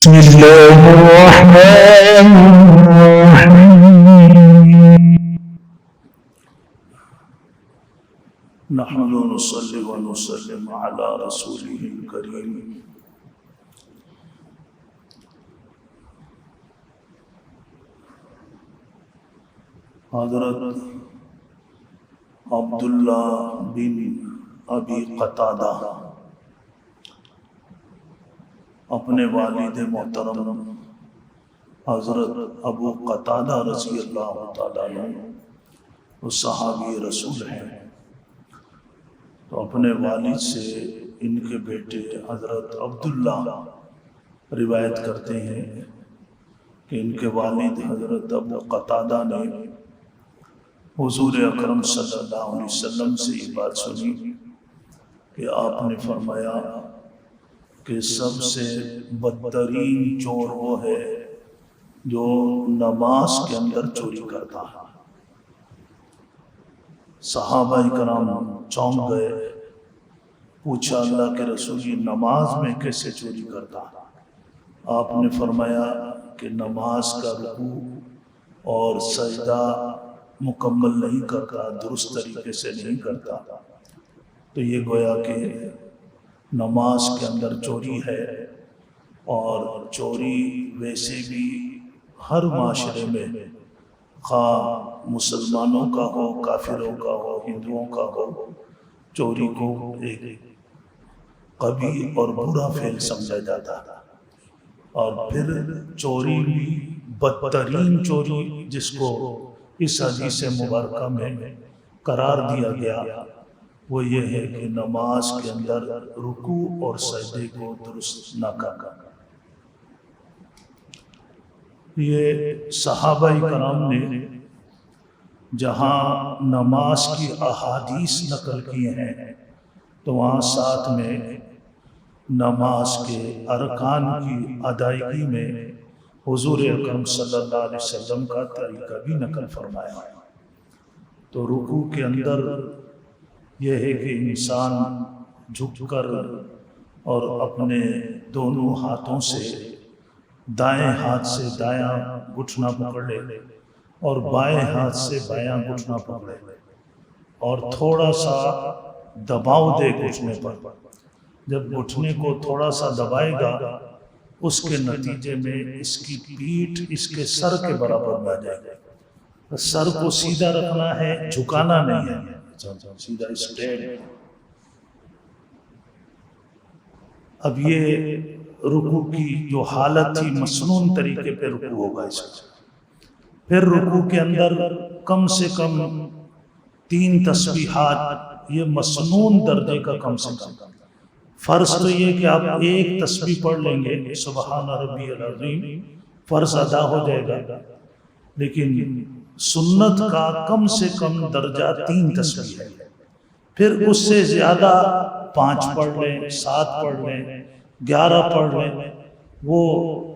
بسم الله الرحمن الرحيم نحمد ونصلي ونسلم على رسوله الكريم حضرت عبداللہ بن ابی قتادہ اپنے والد محترم حضرت ابو قتادہ رضی اللہ تعالیٰ عنہ وہ صحابی رسول ہیں، تو اپنے والد سے ان کے بیٹے حضرت عبداللہ روایت کرتے ہیں کہ ان کے والد حضرت ابو قتادہ نے حضور اکرم صلی اللہ علیہ وسلم سے یہ بات سنی کہ آپ نے فرمایا کہ سب سے بدترین چور وہ ہے جو نماز کے اندر چوری کرتا ہے۔ صحابہ کرام چونک گئے، پوچھا اللہ کے رسول یہ نماز میں کیسے چوری کرتا ہے؟ آپ نے فرمایا کہ نماز کا رکوع اور سجدہ مکمل نہیں کرتا، درست طریقے سے نہیں کرتا، تو یہ گویا کہ نماز کے اندر چوری ہے۔ اور چوری ویسے بھی ہر معاشرے میں، خواہ مسلمانوں کا ہو، کافروں کا ہو، ہندوؤں کا ہو، چوری کو ایک قبیح اور برا فعل سمجھا جاتا ہے۔ اور پھر چوری بھی بدترین چوری جس کو اس حدیث مبارکہ میں قرار دیا گیا وہ یہ ہے کہ نماز کے اندر رکوع اور سجدے کو درست نہ کرنا۔ یہ صحابہ کرام نے جہاں نماز کی احادیث نقل کیے ہیں تو وہاں ساتھ میں نماز کے ارکان کی ادائیگی میں حضور اکرم صلی اللہ علیہ وسلم کا طریقہ بھی نقل فرمایا۔ تو رکوع کے اندر یہ ہے کہ انسان جھک کر اور اپنے دونوں ہاتھوں سے دائیں ہاتھ سے دایاں گھٹنا پکڑ لے اور بائیں ہاتھ سے بایاں گھٹنا پکڑے اور تھوڑا سا دباؤ دے گھٹنے پر۔ جب گھٹنے کو تھوڑا سا دبائے گا اس کے نتیجے میں اس کی پیٹھ اس کے سر کے برابر میں آ جائے گا۔ سر کو سیدھا رکھنا ہے، جھکانا نہیں ہے، سیدھا اسٹریٹ۔ اب یہ رکوع کی جو حالت تھی مسنون طریقے پہ رکوع ہوگا اس کا۔ پھر رکوع کے اندر کم سے کم 3 تسبیحات، یہ مسنون درجے کا کم سے کم۔ فرض تو یہ کہ آپ ایک تسبیح پڑھ لیں گے سبحان ربی العظیم، فرض ادا ہو جائے گا، لیکن سنت کا کم سے کم درجہ 3 تسبیح ہے۔ پھر اس سے زیادہ 5 پڑھ لیں، 7 پڑھ لیں، 11 پڑھ لیں، وہ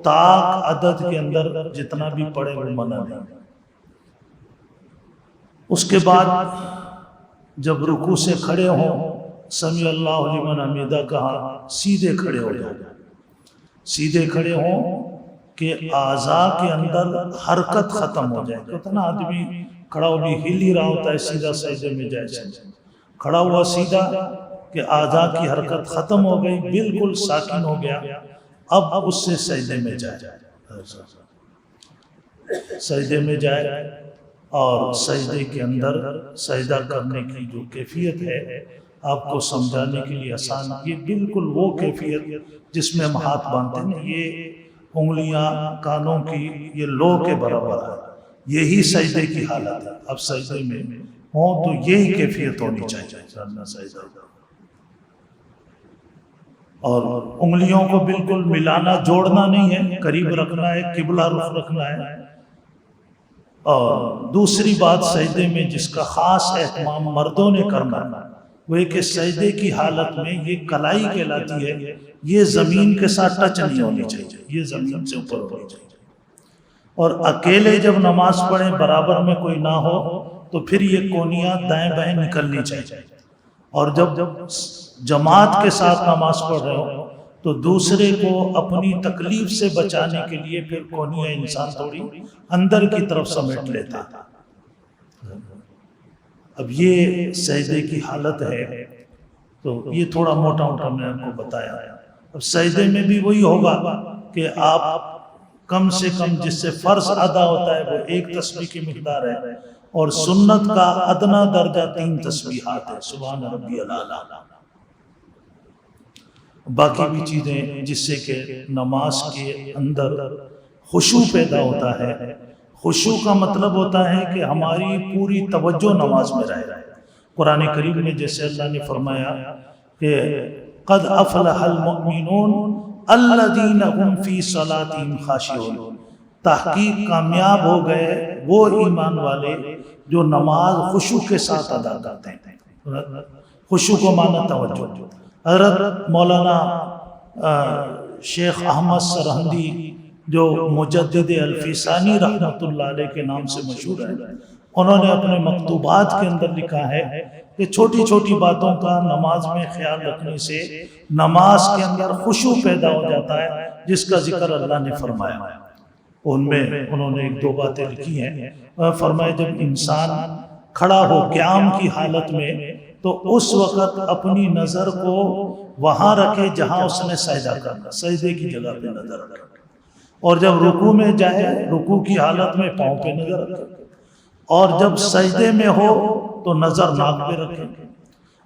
طاق عدد کے اندر جتنا بھی پڑھے وہ منع نہیں۔ اس کے بعد جب رکوع سے کھڑے ہوں، سمیع اللہ لمن حمیدہ کہا، سیدھے کھڑے ہو جائیں، سیدھے کھڑے ہوں کہ اعضاء کے اندر حرکت ختم ہو جائے۔ کتنا آدمی کھڑا ہو بھی ہل ہی رہا ہوتا ہے، سیدھا سجدے میں جائے، کھڑا ہوا سیدھا کہ اعضاء کی حرکت ختم ہو گئی، بالکل ساکن ہو گیا، اب اس سے سجدے میں جائے، سجدے میں جائے۔ اور سجدے کے اندر سجدہ کرنے کی جو کیفیت ہے آپ کو سمجھانے کے لیے آسان، یہ بالکل وہ کیفیت جس میں ہم ہاتھ باندھتے ہیں، یہ انگلیاں کانوں کی یہ لو کے برابر ہے، یہی سجدے کی حالت ہے۔ اب سجدے میں ہوں تو یہی کیفیت ہونی چاہیے سجدہ، اور انگلیوں کو بالکل ملانا جوڑنا نہیں ہے، قریب رکھنا ہے، قبلہ رخ رکھنا ہے۔ اور دوسری بات سجدے میں جس کا خاص اہتمام مردوں نے کرنا ہے وہ ہے کہ سجدے کی حالت میں یہ کلائی کہلاتی ہے، یہ زمین کے ساتھ ٹچ نہیں ہونی چاہیے، یہ زمین سے اوپر ہونی چاہیے۔ اور اکیلے جب نماز پڑھیں برابر میں کوئی نہ ہو تو پھر یہ کونیاں دائیں بائیں نکلنی چاہیے۔ اور جب جماعت کے ساتھ نماز پڑھ رہے ہو تو دوسرے کو اپنی تکلیف سے بچانے کے لیے پھر کونیا انسان تھوڑی اندر کی طرف سمیٹ لیتا ہے۔ اب یہ سجدے کی حالت ہے، تو یہ تھوڑا موٹا موٹا میں آپ کو بتایا۔ اب سجدے میں بھی وہی ہوگا کہ آپ کم سے کم جس سے فرض ادا ہوتا ہے وہ 1 تسبیح کی مقدار ہے، اور سنت کا ادنا درجہ 3 تسبیحات ہے، سبحان ربی الاعلیٰ۔ باقی بھی چیزیں جس سے کہ نماز کے اندر خشوع پیدا ہوتا ہے۔ خشوع کا مطلب ہوتا ہے کہ ہماری پوری توجہ نماز میں رہے۔ قرآن کریم میں جیسے اللہ نے فرمایا کہ قد افلح المؤمنون الذین هم فی صلاتهم خاشعون، تحقیق کامیاب ہو گئے وہ ایمان والے جو نماز خشوع کے ساتھ ادا کرتے ہیں۔ خشوع کو معنی توجہ۔ حضرت مولانا شیخ احمد سرہندی جو مجدد الفیسانی رحمۃ اللہ علیہ کے نام سے مشہور ہے، انہوں نے اپنے مکتوبات کے اندر لکھا ہے کہ چھوٹی چھوٹی باتوں کا نماز میں خیال رکھنے سے نماز کے اندر خشوع پیدا ہو جاتا ہے، جس کا ذکر اللہ نے فرمایا۔ ان میں انہوں نے 1-2 باتیں لکھی ہیں۔ فرمایا جب انسان کھڑا ہو قیام کی حالت میں تو اس وقت اپنی نظر کو وہاں رکھے جہاں اس نے سجدہ کرنا، سجدے کی جگہ پہ نظر رکھے، اور جب رکوع میں جائے رکوع کی حالت میں پاؤں پہ نظر رکھے، اور جب سجدے میں ہو تو نظر ناک پہ رکھے،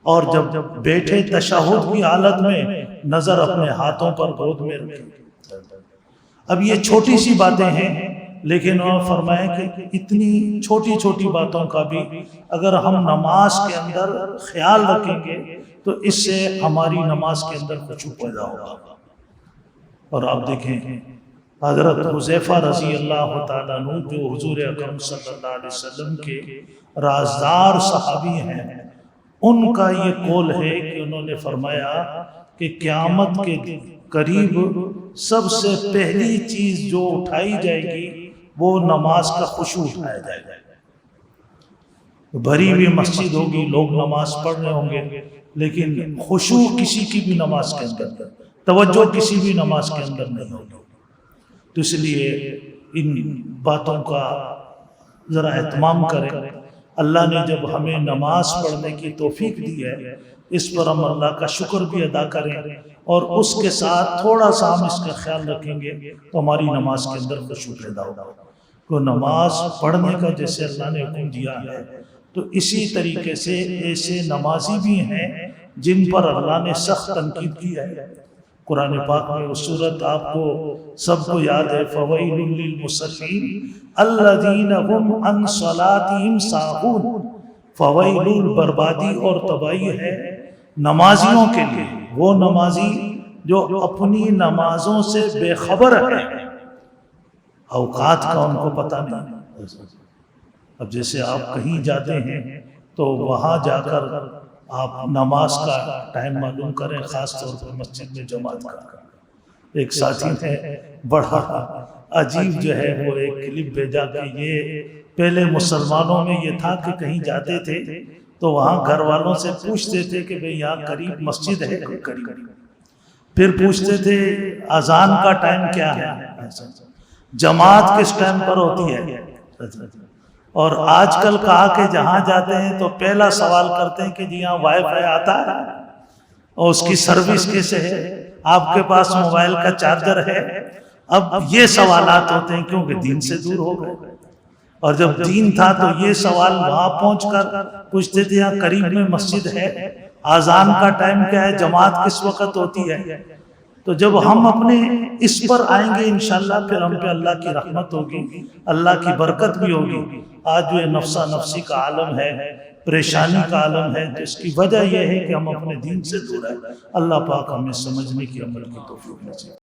اور جب بیٹھے تشہد کی حالت میں نظر اپنے ہاتھوں پر گود میں رکھے۔ اب یہ چھوٹی سی باتیں ہیں، لیکن انہوں نے فرمایا کہ اتنی چھوٹی چھوٹی باتوں کا بھی اگر ہم نماز کے اندر خیال رکھیں گے تو اس سے ہماری نماز کے اندر خشوع پیدا ہوگا۔ اور آپ دیکھیں حضرت حذیفہ رضی اللہ تعالیٰ عنہ جو حضور اکرم صلی اللہ علیہ وسلم کے رازدار صحابی ہیں، ان کا یہ قول ہے کہ انہوں نے فرمایا کہ قیامت کے قریب سب سے پہلی چیز جو اٹھائی جائے گی وہ نماز کا خشوع اٹھایا جائے گا۔ بھری ہوئی مسجد ہوگی، لوگ نماز پڑھ رہے ہوں گے، لیکن خشوع کسی کی بھی نماز کے اندر، توجہ کسی بھی نماز کے اندر نہیں ہوگی۔ تو اس لیے ان باتوں کا ذرا اہتمام کریں۔ اللہ نے جب ہمیں نماز پڑھنے کی توفیق دی ہے، اس پر ہم اللہ کا شکر بھی ادا کریں، اور اس کے ساتھ تھوڑا سا ہم اس کا خیال رکھیں گے تو ہماری نماز کے اندر خشوع پیدا ہوگا۔ تو نماز پڑھنے کا جیسے اللہ نے حکم دیا ہے، تو اسی طریقے سے ایسے نمازی بھی ہیں جن پر اللہ نے سخت تنقید کی ہے۔ قرآن پاک میں وہ سورت آپ کو سب کو یاد ہے، فَوَيْلٌ لِّلْمُصَلِّينَ الَّذِينَ هُمْ عَنْ صَلَاتِهِمْ سَاهُونَ۔ فَوَيْلٌ بربادی اور تباہی ہے نمازیوں کے لیے، وہ نمازی جو اپنی نمازوں سے بے خبر ہے، اوقات کا ان کو پتہ نہیں۔ اب جیسے آپ کہیں جاتے ہیں تو وہاں جا کر آپ نماز کا ٹائم معلوم کریں، خاص طور پر مسجد میں جماعت کا۔ ایک ساتھی نے بڑا عجیب جو ہے وہ ایک کلپ بھیجا کہ یہ پہلے مسلمانوں میں یہ تھا کہ کہیں جاتے تھے تو وہاں گھر والوں سے پوچھتے تھے کہ بھئی یہاں قریب مسجد ہے کوئی قریب، پھر پوچھتے تھے اذان کا ٹائم کیا ہے، جماعت کس ٹائم پر ہوتی ہے۔ اور آج کل کہا کہ جہاں جاتے ہیں تو پہلا سوال کرتے ہیں کہ جی یہاں وائی فائی آتا ہے اور اس کی سروس کیسے ہے، آپ کے پاس موبائل کا چارجر ہے۔ اب یہ سوالات ہوتے ہیں کیونکہ دین سے دور ہو گئے، اور جب دین تھا تو یہ سوال وہاں پہنچ کر پوچھتے تھے یہاں قریب میں مسجد ہے، اذان کا ٹائم کیا ہے، جماعت کس وقت ہوتی ہے۔ تو جب ہم اپنے اس پر آئیں گے انشاءاللہ پھر ہم پہ اللہ کی رحمت ہوگی، اللہ کی برکت بھی ہوگی۔ آج جو نفسا نفسی کا عالم ہے، پریشانی کا عالم ہے، تو اس کی وجہ یہ ہے کہ ہم اپنے دین سے دور ہیں۔ اللہ پاک ہمیں سمجھنے کی عمل کی توفیق نصیب